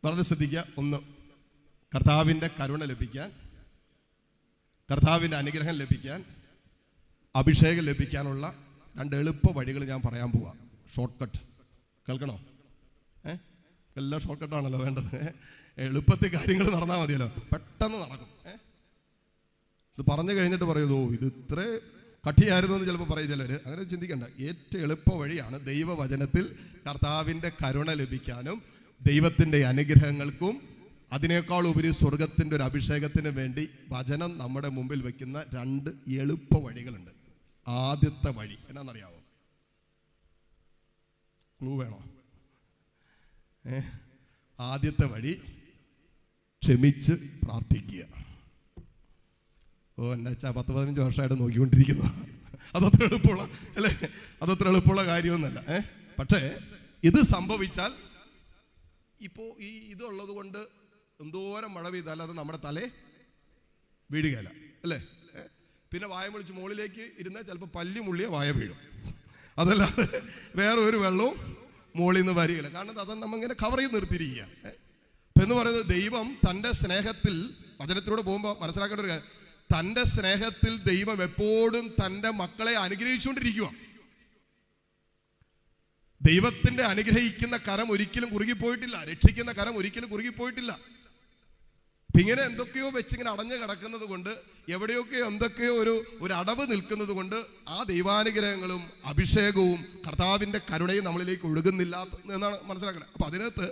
വളരെ ശ്രദ്ധിക്കുക. ഒന്ന്, കർത്താവിൻ്റെ കരുണ ലഭിക്കാൻ, കർത്താവിൻ്റെ അനുഗ്രഹം ലഭിക്കാൻ, അഭിഷേകം ലഭിക്കാനുള്ള 2 എളുപ്പ വഴികൾ ഞാൻ പറയാൻ പോവാം. ഷോർട്ട് കട്ട് കേൾക്കണോ? എല്ലാം ഷോർട്ട് കട്ടാണല്ലോ വേണ്ടത്. എളുപ്പത്തിൽ കാര്യങ്ങൾ നടന്നാൽ മതിയല്ലോ, പെട്ടെന്ന് നടക്കും. ഇത് പറഞ്ഞു കഴിഞ്ഞിട്ട് പറയുമോ ഇത് ഇത്ര കട്ടിയായിരുന്നു എന്ന് ചിലപ്പോൾ പറയും ചിലർ. അങ്ങനെ ചിന്തിക്കണ്ട. ഏറ്റവും എളുപ്പ വഴിയാണ് ദൈവവചനത്തിൽ കർത്താവിൻ്റെ കരുണ ലഭിക്കാനും ദൈവത്തിൻ്റെ അനുഗ്രഹങ്ങൾക്കും അതിനേക്കാൾ ഉപരി സ്വർഗത്തിൻ്റെ ഒരു അഭിഷേകത്തിന് വേണ്ടി വചനം നമ്മുടെ മുമ്പിൽ വയ്ക്കുന്ന 2 എളുപ്പ വഴികളുണ്ട്. ആദ്യത്തെ വഴി എന്നാണെന്നറിയാവോ? ക്ലൂ വേണോ? ആദ്യത്തെ വഴി ക്ഷമിച്ച് പ്രാർത്ഥിക്കുക. എൻ്റെ അച്ഛാ 10-15 വർഷമായിട്ട് നോക്കിക്കൊണ്ടിരിക്കുന്ന അതത്ര എളുപ്പമുള്ള അല്ലേ? അതത്ര എളുപ്പമുള്ള കാര്യമൊന്നുമല്ല. പക്ഷേ ഇത് സംഭവിച്ചാൽ ഇപ്പോൾ ഇതുള്ളത് കൊണ്ട് എന്തോരം മഴ പെയ്താലും അത് നമ്മുടെ തലേ വീഴുകയില്ല അല്ലേ? പിന്നെ വായ മുളിച്ച് മുകളിലേക്ക് ഇരുന്നാൽ ചിലപ്പോൾ പല്ലി മുള്ളിയ വായ വീഴും. അതല്ലാതെ വേറെ ഒരു വെള്ളവും മുകളിൽ നിന്ന് വരികയില്ല. കാരണം അത് നമ്മിങ്ങനെ കവർ ചെയ്ത് നിർത്തിയിരിക്കുക. എന്ന് പറയുന്നത് ദൈവം തൻ്റെ സ്നേഹത്തിൽ, വചനത്തിലൂടെ പോകുമ്പോൾ മനസ്സിലാക്കേണ്ട ഒരു കാര്യം, തൻ്റെ സ്നേഹത്തിൽ ദൈവം എപ്പോഴും തൻ്റെ മക്കളെ അനുഗ്രഹിച്ചുകൊണ്ടിരിക്കുക. ദൈവത്തിൻ്റെ അനുഗ്രഹിക്കുന്ന കരം ഒരിക്കലും കുറുകിപ്പോയിട്ടില്ല. രക്ഷിക്കുന്ന കരം ഒരിക്കലും കുറുകിപ്പോയിട്ടില്ല. ഇങ്ങനെ എന്തൊക്കെയോ വെച്ചിങ്ങനെ അടഞ്ഞു കിടക്കുന്നത് കൊണ്ട്, എവിടെയൊക്കെയോ എന്തൊക്കെയോ ഒരു അടവ് നിൽക്കുന്നത് കൊണ്ട് ആ ദൈവാനുഗ്രഹങ്ങളും അഭിഷേകവും കർത്താവിൻ്റെ കരുണയും നമ്മളിലേക്ക് ഒഴുകുന്നില്ല എന്നാണ് മനസ്സിലാക്കുന്നത്. അപ്പം അതിനകത്ത്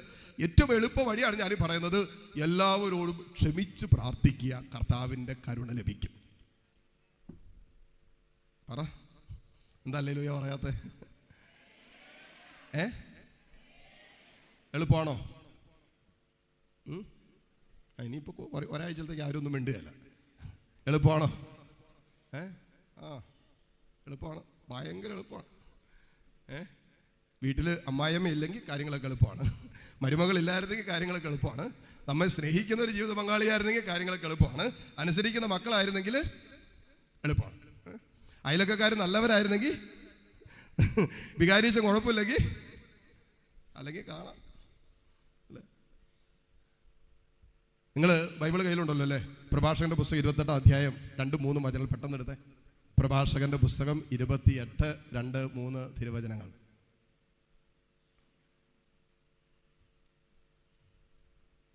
ഏറ്റവും എളുപ്പ വഴിയാണ് ഞാൻ പറയുന്നത്. എല്ലാവരോടും ക്ഷമിച്ച് പ്രാർത്ഥിക്കുക, കർത്താവിൻ്റെ കരുണ ലഭിക്കും. പറ, എന്താ ഹല്ലേലൂയ പറയാത്തെ? എളുപ്പമാണോ? ഇനിയിപ്പോൾ ഒരാഴ്ചത്തേക്ക് ആരും ഒന്നും മിണ്ടുകയല്ല. എളുപ്പമാണോ? എളുപ്പമാണ്, ഭയങ്കര എളുപ്പമാണ്. വീട്ടിൽ അമ്മായിയമ്മ ഇല്ലെങ്കിൽ കാര്യങ്ങളൊക്കെ എളുപ്പമാണ്. മരുമകളില്ലായിരുന്നെങ്കിൽ കാര്യങ്ങളൊക്കെ എളുപ്പമാണ്. നമ്മെ സ്നേഹിക്കുന്ന ഒരു ജീവിത പങ്കാളിയായിരുന്നെങ്കിൽ കാര്യങ്ങളൊക്കെ എളുപ്പമാണ്. അനുസരിക്കുന്ന മക്കളായിരുന്നെങ്കിൽ എളുപ്പമാണ്. അയലൊക്കെക്കാർ നല്ലവരായിരുന്നെങ്കിൽ, വികാരിച്ച കുഴപ്പമില്ലെങ്കിൽ, അല്ലെങ്കിൽ കാണാം. നിങ്ങൾ ബൈബിൾ കയ്യിലുണ്ടല്ലോ അല്ലേ? പ്രഭാഷകന്റെ പുസ്തകം 28 അധ്യായം 2-3 വചനങ്ങൾ പെട്ടെന്ന് എടുത്തേ. പ്രഭാഷകന്റെ പുസ്തകം 28, 2-3 തിരുവചനങ്ങൾ.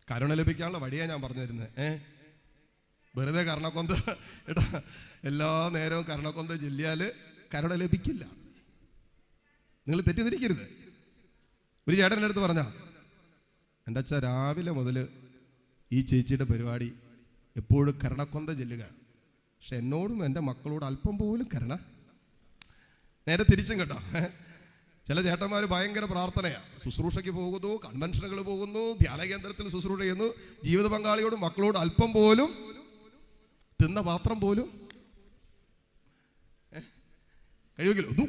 കരുണ ലഭിക്കാനുള്ള വഴിയാണ് ഞാൻ പറഞ്ഞു തരുന്നത്. വെറുതെ കരുണക്കൊന്ത ഏട്ടാ, എല്ലാ നേരവും കരുണക്കൊന്ത ചൊല്ലിയാൽ കരുണ ലഭിക്കില്ല. നിങ്ങൾ തെറ്റിദ്ധരിക്കരുത്. ഒരു ചേട്ടൻ്റെ അടുത്ത് പറഞ്ഞാ, എൻ്റെ അച്ഛാ രാവിലെ മുതൽ ഈ ചേച്ചിയുടെ പരിപാടി എപ്പോഴും കരുണക്കൊന്ത ചെല്ലുക, പക്ഷെ എന്നോടും എൻ്റെ മക്കളോട് അല്പം പോലും കരുണ. നേരെ തിരിച്ചും കേട്ടോ. ചില ചേട്ടന്മാർ ഭയങ്കര പ്രാർത്ഥനയാണ്. ശുശ്രൂഷയ്ക്ക് പോകുന്നു, കൺവെൻഷനുകൾ പോകുന്നു, ധ്യാന കേന്ദ്രത്തിൽ ശുശ്രൂഷ ചെയ്യുന്നു, ജീവിത പങ്കാളിയോടും മക്കളോട് അല്പം പോലും, തിന്ന പാത്രം പോലും കഴിയുമല്ലോ.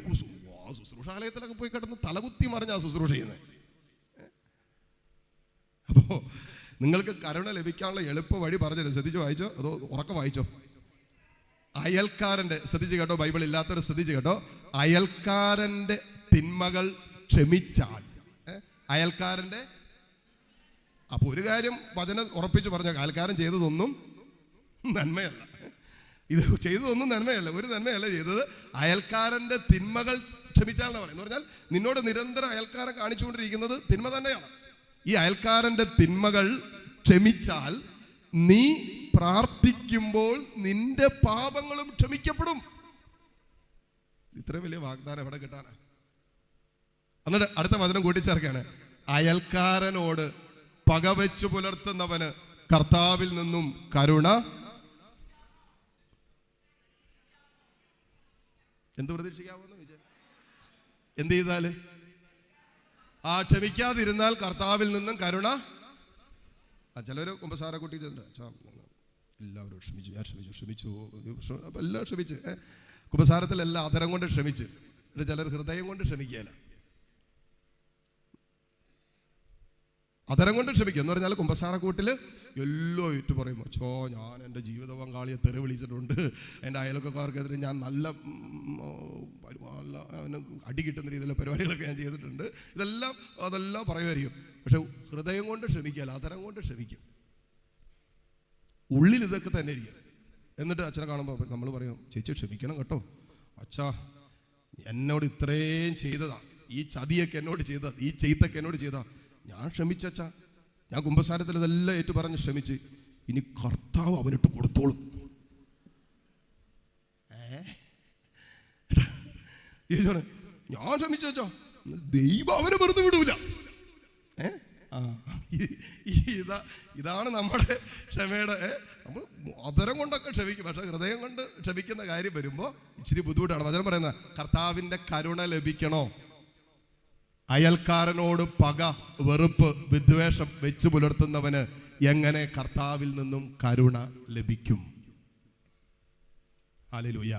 ശുശ്രൂഷാലയത്തിലൊക്കെ പോയി കിടന്ന് തലകുത്തി മറിഞ്ഞാ ശുശ്രൂഷ ചെയ്യുന്നത്. അപ്പോൾ നിങ്ങൾക്ക് കരുണ ലഭിക്കാനുള്ള എളുപ്പ വഴി പറഞ്ഞത് ശ്രദ്ധിച്ച് വായിച്ചോ, അതോ ഉറക്കം വായിച്ചോ? അയൽക്കാരൻ്റെ, ശ്രദ്ധിച്ച് കേട്ടോ, ബൈബിൾ ഇല്ലാത്തവർ ശ്രദ്ധിച്ച് കേട്ടോ, അയൽക്കാരൻ്റെ തിന്മകൾ ക്ഷമിച്ചാൽ. അയൽക്കാരൻ്റെ, അപ്പൊ ഒരു കാര്യം വചനം ഉറപ്പിച്ച് പറഞ്ഞ, അയൽക്കാരൻ ചെയ്തതൊന്നും നന്മയല്ല. ഇത് ചെയ്തതൊന്നും നന്മയല്ല, ഒരു നന്മയല്ല ചെയ്തത്. അയൽക്കാരൻ്റെ തിന്മകൾ ക്ഷമിച്ചാൽ എന്ന് പറയുന്നത് പറഞ്ഞാൽ നിന്നോട് നിരന്തരം അയൽക്കാരൻ കാണിച്ചുകൊണ്ടിരിക്കുന്നത് തിന്മ തന്നെയാണ്. ഈ അയൽക്കാരൻ്റെ തിന്മകൾ ക്ഷമിച്ചാൽ നീ പ്രാർത്ഥിക്കുമ്പോൾ നിന്റെ പാപങ്ങളും ക്ഷമിക്കപ്പെടും. ഇത്ര വലിയ വാഗ്ദാനം എവിടെ കിട്ടാനാ? എന്നിട്ട് അടുത്ത വചനം കൂട്ടിച്ചേർക്കാണ്, അയൽക്കാരനോട് പകവെച്ചു പുലർത്തുന്നവന് കർത്താവിൽ നിന്നും കരുണ. എന്ത് പ്രതീക്ഷിക്കാവുന്ന എന്ത് ചെയ്താല്? ക്ഷമിക്കാതിരുന്നാൽ കർത്താവിൽ നിന്നും കരുണ. ചിലര് കുമ്പസാര കൂട്ടി എല്ലാവരും ക്ഷമിച്ചു, ഞാൻ ക്ഷമിച്ചു, എല്ലാം ക്ഷമിച്ച്, കുമ്പസാരത്തിലെല്ലാം അതരം കൊണ്ട് ക്ഷമിച്ച്. ചിലർ ഹൃദയം കൊണ്ട് ക്ഷമിക്കുകയില്ല. അതരം കൊണ്ട് ക്ഷമിക്കുക എന്ന് പറഞ്ഞാൽ കുമ്പസാരക്കൂട്ടിൽ എല്ലാം ഏറ്റു പറയും. അച്ഛോ, ഞാൻ എൻ്റെ ജീവിത പങ്കാളിയെ തെറി വിളിച്ചിട്ടുണ്ട്, എൻ്റെ അയൽവക്കക്കാർക്കെതിരെ ഞാൻ നല്ല അടി കിട്ടുന്ന രീതിയിലുള്ള പരിപാടികളൊക്കെ ഞാൻ ചെയ്തിട്ടുണ്ട്, അതെല്ലാം പറയുമായിരിക്കും. പക്ഷെ ഹൃദയം കൊണ്ട് ക്ഷമിക്കുക, അതരം കൊണ്ട് ക്ഷമിക്കും. ഉള്ളിൽ ഇതൊക്കെ തന്നെ ഇരിക്കും. എന്നിട്ട് അച്ഛനെ കാണുമ്പോൾ നമ്മൾ പറയും, ചേച്ചി ക്ഷമിക്കണം കേട്ടോ, അച്ഛാ എന്നോട് ഇത്രയും ചെയ്തതാ, ഈ ചതിയൊക്കെ എന്നോട് ചെയ്തതാ, ഈ ചെയ്ത്തൊക്കെ എന്നോട് ചെയ്താ, ഞാൻ ക്ഷമിച്ചച്ചാ, ഞാൻ കുമ്പസാരത്തിൽ ഇതെല്ലാം ഏറ്റു പറഞ്ഞ് ക്ഷമിച്ച്, ഇനി കർത്താവ് അവനിട്ട് കൊടുത്തോളും. ഞാൻ ക്ഷമിച്ചോ, ദൈവം അവനെ വെറുതെ വിടൂല. ഇതാണ് നമ്മുടെ ക്ഷമയുടെ. നമ്മൾ അതരം കൊണ്ടൊക്കെ ക്ഷമിക്കും, പക്ഷെ ഹൃദയം കൊണ്ട് ക്ഷമിക്കുന്ന കാര്യം വരുമ്പോൾ ഇച്ചിരി ബുദ്ധിമുട്ടാണ്. വചനം പറയുന്ന കർത്താവിൻ്റെ കരുണ ലഭിക്കണോ? അയൽക്കാരനോട് പക, വെറുപ്പ്, വിദ്വേഷം വെച്ച് പുലർത്തുന്നവന് എങ്ങനെ കർത്താവിൽ നിന്നും കരുണ ലഭിക്കും? ഹല്ലേലൂയ.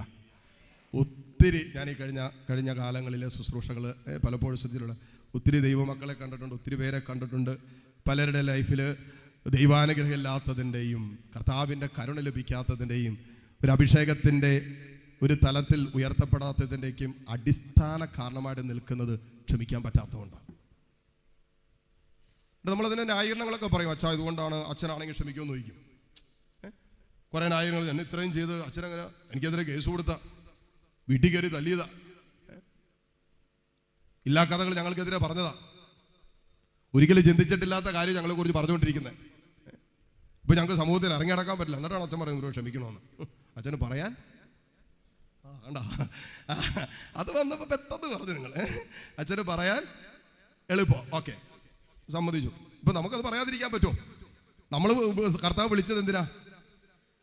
ഒത്തിരി ഞാൻ ഈ കഴിഞ്ഞ കാലങ്ങളിലെ ശുശ്രൂഷകൾ പലപ്പോഴും ശ്രദ്ധയിലുള്ള ഒത്തിരി ദൈവമക്കളെ കണ്ടിട്ടുണ്ട്, ഒത്തിരി പേരെ കണ്ടിട്ടുണ്ട്. പലരുടെ ലൈഫിൽ ദൈവാനുഗ്രഹം ഇല്ലാത്തതിൻ്റെയും കർത്താവിൻ്റെ കരുണ ലഭിക്കാത്തതിൻ്റെയും ഒരു അഭിഷേകത്തിൻ്റെ ഒരു തലത്തിൽ ഉയർത്തപ്പെടാത്തതിൻ്റെയും അടിസ്ഥാന കാരണമായിട്ട് നിൽക്കുന്നത് ക്ഷമിക്കാൻ പറ്റാത്തതുകൊണ്ടാണ്. നമ്മളതിൻ്റെ ന്യായീകരണങ്ങളൊക്കെ പറയും. അച്ഛാ ഇതുകൊണ്ടാണ്, അച്ഛനാണെങ്കിൽ ക്ഷമിക്കുമെന്ന് ചോദിക്കും. കുറേ ന്യായീകരണങ്ങൾ, എന്നെ ഇത്രയും ചെയ്ത് അച്ഛനങ്ങനെ എനിക്കെതിരെ കേസ് കൊടുത്ത, വീട്ടിൽ കയറി തല്ലിയതാ, ഇല്ലാ കഥകൾ ഞങ്ങൾക്കെതിരെ പറഞ്ഞതാ, ഒരിക്കലും ചിന്തിച്ചിട്ടില്ലാത്ത കാര്യം ഞങ്ങളെക്കുറിച്ച് പറഞ്ഞുകൊണ്ടിരിക്കുന്നത്. ഇപ്പം ഞങ്ങൾക്ക് സമൂഹത്തിൽ ഇറങ്ങി നടക്കാൻ പറ്റില്ല. എന്നിട്ടാണ് അച്ഛൻ പറയുന്നത് ക്ഷമിക്കണമെന്ന്. അച്ഛന് പറയാൻ കണ്ട, അത് വന്നപ്പോൾ പെട്ടെന്ന് പറഞ്ഞു നിങ്ങൾ. അച്ഛന് പറയാൻ എളുപ്പം, ഓക്കെ സമ്മതിച്ചു. ഇപ്പം നമുക്കത് പറയാതിരിക്കാൻ പറ്റുമോ? നമ്മൾ കർത്താവ് വിളിച്ചത് എന്തിനാ?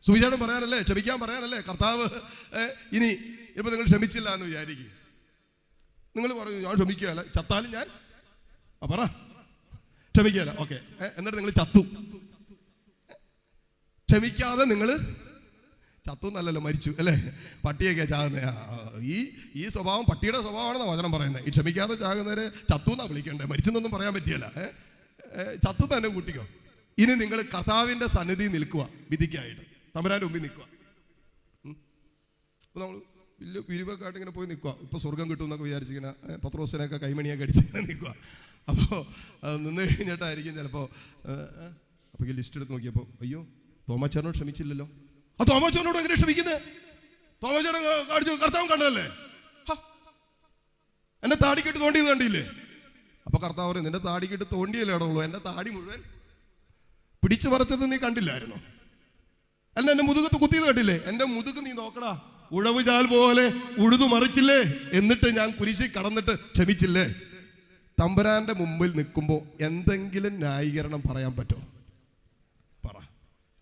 സുവിശേഷം പറയാനല്ലേ, ക്ഷമിക്കാൻ പറയാനല്ലേ. കർത്താവ് ഇനി ഇപ്പം നിങ്ങൾ ക്ഷമിച്ചില്ല എന്ന് വിചാരിക്കും, നിങ്ങൾ പറയൂ ഞാൻ ക്ഷമിക്കുകയല്ല, ചത്താലും ഞാൻ പറ ക്ഷമിക്കുകയല്ല, ഓക്കെ. എന്നിട്ട് നിങ്ങൾ ചത്തു, ക്ഷമിക്കാതെ നിങ്ങൾ ചത്തു എന്നല്ലല്ലോ, മരിച്ചു അല്ലേ? പട്ടിയൊക്കെ ചാകുന്ന ഈ സ്വഭാവം പട്ടിയുടെ സ്വഭാവമാണെന്നാണ് വചനം പറയുന്നത്. ഈ ക്ഷമിക്കാതെ ചാകുന്നവരെ ചത്തു എന്നാ വിളിക്കണ്ടേ, മരിച്ചെന്നൊന്നും പറയാൻ പറ്റിയല്ല. ചത്തു തന്നെ കൂട്ടിക്കോ. ഇനി നിങ്ങൾ കർത്താവിൻ്റെ സന്നിധി നിൽക്കുക, വിധിക്കായിട്ട് തമ്പുരാൻ്റെ മുമ്പിൽ നിൽക്കുക. നമ്മൾ വലിയ പിരിവൊക്കെ ആയിട്ട് ഇങ്ങനെ പോയി നിൽക്കുക. ഇപ്പോൾ സ്വർഗം കിട്ടുമെന്നൊക്കെ വിചാരിച്ചിങ്ങനെ പത്രോസിനൊക്കെ കൈമണിയൊക്കെ അടിച്ചിങ്ങനെ നിൽക്കുക. അപ്പോൾ നിന്ന് കഴിഞ്ഞിട്ടായിരിക്കും ചിലപ്പോൾ. അപ്പോൾ ഈ ലിസ്റ്റ് എടുത്ത് നോക്കിയപ്പോൾ അയ്യോ തോമാച്ചാനോട് ക്ഷമിച്ചില്ലല്ലോ. ആ തോമാച്ചാനോട് എങ്ങനെ ക്ഷമിക്കുന്നത്? തോമാച്ചാനെ കാണിച്ചു കർത്താവ് കണ്ടതല്ലേ, എന്നെ താടിക്കിട്ട് തോണ്ടിയത് കണ്ടില്ലേ? അപ്പോൾ കർത്താവ് പറയും നിന്റെ താടിക്കിട്ട് തോണ്ടിയല്ലേ ഇടമുള്ളൂ, എൻ്റെ താടി മുഴുവൻ പിടിച്ചു പറിച്ചത് നീ കണ്ടില്ലായിരുന്നു? അല്ല എൻ്റെ മുതുകത്ത് കുത്തിയത് കണ്ടില്ലേ? എൻ്റെ മുതുക് നീ നോക്കടാ, ഉഴവുചാൽ പോലെ ഉഴുതു മറിച്ചില്ലേ, എന്നിട്ട് ഞാൻ കുരിശിൽ കടന്നിട്ട് ക്ഷമിച്ചില്ലേ? തമ്പുരാന്റെ മുമ്പിൽ നിൽക്കുമ്പോൾ എന്തെങ്കിലും ന്യായീകരണം പറയാൻ പറ്റുമോ? പറ.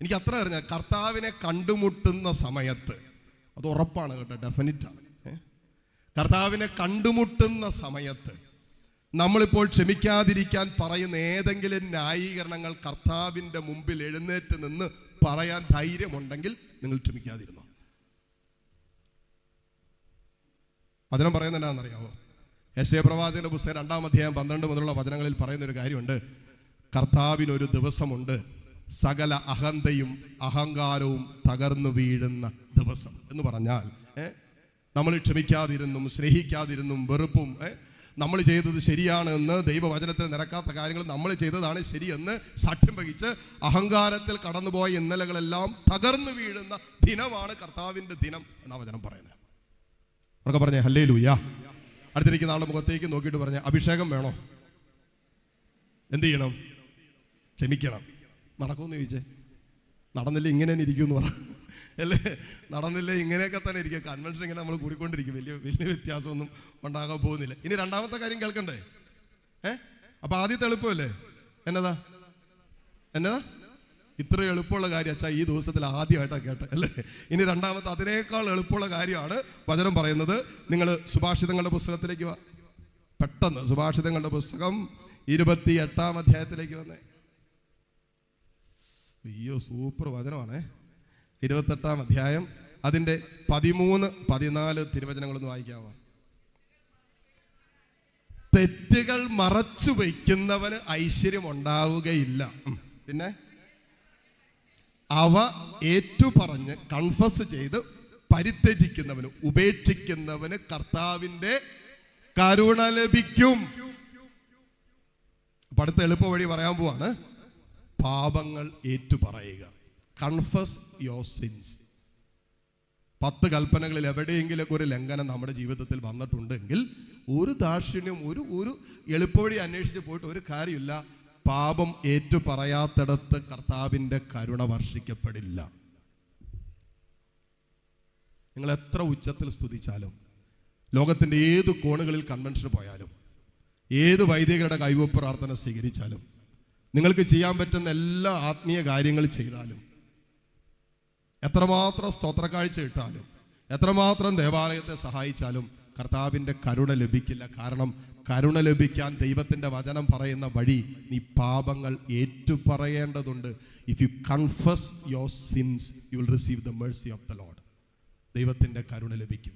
എനിക്ക് അത്ര അറിഞ്ഞാൽ കർത്താവിനെ കണ്ടുമുട്ടുന്ന സമയത്ത്, അത് ഉറപ്പാണ് കേട്ടോ, ഡെഫിനിറ്റ് ആണ്. കർത്താവിനെ കണ്ടുമുട്ടുന്ന സമയത്ത് നമ്മളിപ്പോൾ ക്ഷമിക്കാതിരിക്കാൻ പറയുന്ന ഏതെങ്കിലും ന്യായീകരണങ്ങൾ കർത്താവിൻ്റെ മുമ്പിൽ എഴുന്നേറ്റ് നിന്ന് പറയാൻ ധൈര്യമുണ്ടെങ്കിൽ നിങ്ങൾ ക്ഷമിക്കാതിരുന്നു. വചനം പറയുന്നത് എന്നാണെന്നറിയാമോ? യെശയ്യാ പ്രവാചകന്റെ പുസ്തകം 2-ാം അധ്യായം 12 മുതലുള്ള വചനങ്ങളിൽ പറയുന്നൊരു കാര്യമുണ്ട്. കർത്താവിനൊരു ദിവസമുണ്ട്, സകല അഹന്തയും അഹങ്കാരവും തകർന്നു വീഴുന്ന ദിവസം എന്ന് പറഞ്ഞാൽ നമ്മൾ ക്ഷമിക്കാതിരുന്നും സ്നേഹിക്കാതിരുന്നും വെറുപ്പും നമ്മൾ ചെയ്തത് ശരിയാണ് എന്ന് ദൈവവചനത്തിൽ നിരക്കാത്ത കാര്യങ്ങൾ നമ്മൾ ചെയ്തതാണ് ശരിയെന്ന് സാക്ഷ്യം വഹിച്ച് അഹങ്കാരത്തിൽ കടന്നുപോയ ഇന്നലകളെല്ലാം തകർന്നു വീഴുന്ന ദിനമാണ് കർത്താവിൻ്റെ ദിനം എന്ന വചനം പറയുന്നത്. അവർക്ക് പറഞ്ഞേ ഹല്ലേലൂയ. അടുത്തിരിക്കുന്ന ആളുടെ മുഖത്തേക്ക് നോക്കിയിട്ട് പറഞ്ഞ അഭിഷേകം വേണോ? എന്ത് ചെയ്യണം? ക്ഷമിക്കണം. നടക്കുമെന്ന് ചോദിച്ചേ. നടന്നില്ല ഇങ്ങനെ തന്നെ ഇരിക്കുമെന്ന് പറ അല്ലേ? നടന്നില്ല ഇങ്ങനെയൊക്കെ തന്നെ ഇരിക്കുക. കൺവെൻഷൻ ഇങ്ങനെ നമ്മൾ കൂടിക്കൊണ്ടിരിക്കും, വലിയ വലിയ വ്യത്യാസമൊന്നും ഉണ്ടാകാൻ പോകുന്നില്ല. ഇനി രണ്ടാമത്തെ കാര്യം കേൾക്കണ്ടേ? അപ്പൊ ആദ്യത്തെ എളുപ്പമല്ലേ? എന്നതാ ഇത്ര എളുപ്പമുള്ള കാര്യം അച്ഛാ ഈ ദിവസത്തിൽ ആദ്യമായിട്ടാണ് കേട്ടത് അല്ലേ? ഇനി രണ്ടാമത്തെ അതിനേക്കാൾ എളുപ്പമുള്ള കാര്യമാണ് വചനം പറയുന്നത്. നിങ്ങൾ സുഭാഷിതങ്ങളുടെ പുസ്തകത്തിലേക്ക് വാ, പെട്ടെന്ന് സുഭാഷിതങ്ങളുടെ പുസ്തകം 28-ാം അധ്യായത്തിലേക്ക് വന്നേ. അയ്യോ സൂപ്പർ വചനമാണേ. 28-ാം അധ്യായം അതിൻ്റെ 13-14 തിരുവചനങ്ങളൊന്ന് വായിക്കാമോ? തെറ്റുകൾ മറച്ചു വയ്ക്കുന്നവന് ഐശ്വര്യം ഉണ്ടാവുകയില്ല. പിന്നെ അവ ഏറ്റുപറഞ്ഞ് കൺഫസ് ചെയ്ത് പരിത്യജിക്കുന്നവന്, ഉപേക്ഷിക്കുന്നവന് കർത്താവിന്റെ കരുണ ലഭിക്കും. അടുത്ത എളുപ്പ വഴി പറയാൻ പോവാണ്. പാപങ്ങൾ ഏറ്റുപറയുക. Confess your sins. 10 കൽപ്പനകളിൽ എവിടെയെങ്കിലൊക്കെ ഒരു ലംഘനം നമ്മുടെ ജീവിതത്തിൽ വന്നിട്ടുണ്ടെങ്കിൽ ഒരു ദാക്ഷിണ്യം, ഒരു എളുപ്പവഴി അന്വേഷിച്ച് പോയിട്ട് ഒരു കാര്യമില്ല. പാപം ഏറ്റുപറയാത്തിടത്ത് കർത്താവിൻ്റെ കരുണ വർഷിക്കപ്പെടില്ല. നിങ്ങൾ എത്ര ഉച്ചത്തിൽ സ്തുതിച്ചാലും, ലോകത്തിൻ്റെ ഏത് കോണുകളിൽ കൺവെൻഷന് പോയാലും, ഏത് വൈദികരുടെ കൈവപ്പ് പ്രാർത്ഥന സ്വീകരിച്ചാലും, നിങ്ങൾക്ക് ചെയ്യാൻ പറ്റുന്ന എല്ലാ ആത്മീയ കാര്യങ്ങൾ ചെയ്താലും, എത്രമാത്രം സ്തോത്രക്കാഴ്ച ഇട്ടാലും, എത്രമാത്രം ദേവാലയത്തെ സഹായിച്ചാലും കർത്താവിൻ്റെ കരുണ ലഭിക്കില്ല. കാരണം കരുണ ലഭിക്കാൻ ദൈവത്തിൻ്റെ വചനം പറയുന്ന വഴി നീ പാപങ്ങൾ ഏറ്റുപറയേണ്ടതുണ്ട്. If you confess your sins you will receive the mercy of the Lord. ദൈവത്തിൻ്റെ കരുണ ലഭിക്കും.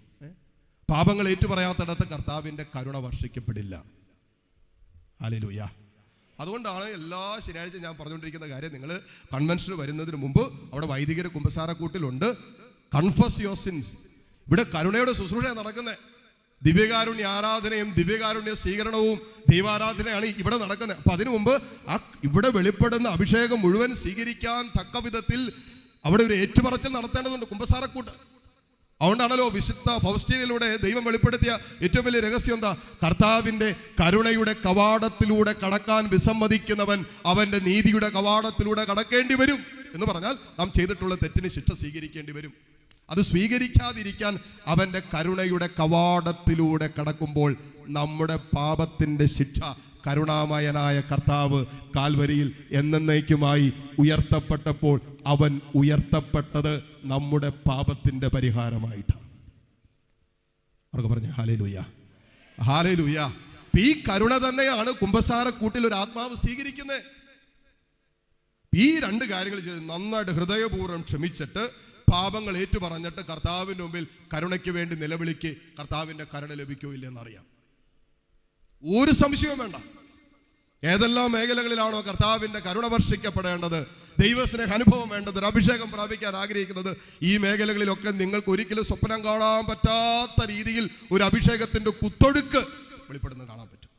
പാപങ്ങൾ ഏറ്റുപറയാത്തിടത്ത് കർത്താവിൻ്റെ കരുണ വർഷിക്കപ്പെടില്ല. ഹല്ലേലൂയ. അതുകൊണ്ടാണ് എല്ലാ ശനിയാഴ്ച ഞാൻ പറഞ്ഞുകൊണ്ടിരിക്കുന്ന കാര്യം, നിങ്ങൾ കൺവെൻഷന് വരുന്നതിന് മുമ്പ് അവിടെ വൈദികർ കുമ്പസാരക്കൂട്ടിലുണ്ട്. Confess your since. ഇവിടെ കരുണയുടെ ശുശ്രൂഷ നടക്കുന്നത്. ദിവ്യകാരുണ്യ ആരാധനയും ദിവ്യകാരുണ്യ സ്വീകരണവും ദൈവാരാധനയാണ് ഇവിടെ നടക്കുന്നത്. അപ്പൊ അതിനു മുമ്പ് ഇവിടെ വെളിപ്പെടുന്ന അഭിഷേകം മുഴുവൻ സ്വീകരിക്കാൻ തക്ക വിധത്തിൽ അവിടെ ഒരു ഏറ്റുപറച്ചിൽ നടത്തേണ്ടതുണ്ട്, കുമ്പസാരക്കൂട്ട്. അതുകൊണ്ടാണല്ലോ വിശുദ്ധ ഫൗസ്റ്റീനിലൂടെ ദൈവം വെളിപ്പെടുത്തിയ ഏറ്റവും വലിയ രഹസ്യം എന്താ? കർത്താവിന്റെ കരുണയുടെ കവാടത്തിലൂടെ കടക്കാൻ വിസമ്മതിക്കുന്നവൻ അവന്റെ നീതിയുടെ കവാടത്തിലൂടെ കടക്കേണ്ടി വരും എന്ന് പറഞ്ഞാൽ നാം ചെയ്തിട്ടുള്ള തെറ്റിന് ശിക്ഷ സ്വീകരിക്കേണ്ടി വരും. അത് സ്വീകരിക്കാതിരിക്കാൻ അവന്റെ കരുണയുടെ കവാടത്തിലൂടെ കടക്കുമ്പോൾ നമ്മുടെ പാപത്തിന്റെ ശിക്ഷ കരുണാമയനായ കർത്താവ് കാൽവരിയിൽ എന്നേക്കുമായി ഉയർത്തപ്പെട്ടപ്പോൾ അവൻ ഉയർത്തപ്പെട്ടത് നമ്മുടെ പാപത്തിന്റെ പരിഹാരമായിട്ടാണ്. അവർക്ക് പറഞ്ഞ ഹല്ലേലൂയ, ഹല്ലേലൂയ. ഈ കരുണ തന്നെയാണ് കുമ്പസാരക്കൂട്ടിൽ ഒരു ആത്മാവ് സ്വീകരിക്കുന്നത്. ഈ 2 കാര്യങ്ങൾ ചെയ്ത് നന്നായിട്ട് ഹൃദയപൂർവ്വം ക്ഷമിച്ചിട്ട് പാപങ്ങൾ ഏറ്റുപറഞ്ഞിട്ട് കർത്താവിന്റെ മുമ്പിൽ കരുണയ്ക്ക് വേണ്ടി നിലവിളിക്ക് കർത്താവിന്റെ കരുണ ലഭിക്കോ ഇല്ലെന്നറിയാം. ഒരു സംശയവും വേണ്ട. ഏതെല്ലാം മേഖലകളിലാണോ കർത്താവിന്റെ കരുണ വർഷിക്കപ്പെടേണ്ടത്, ദൈവസ്നേഹ അനുഭവം വേണ്ടത്, ഒരു അഭിഷേകം പ്രാപിക്കാൻ ആഗ്രഹിക്കുന്നത്, ഈ മേഖലകളിലൊക്കെ നിങ്ങൾക്ക് ഒരിക്കലും സ്വപ്നം കാണാൻ പറ്റാത്ത രീതിയിൽ ഒരു അഭിഷേകത്തിന്റെ കുത്തൊഴുക്ക് വെളിപ്പെടുന്നത് കാണാൻ പറ്റും.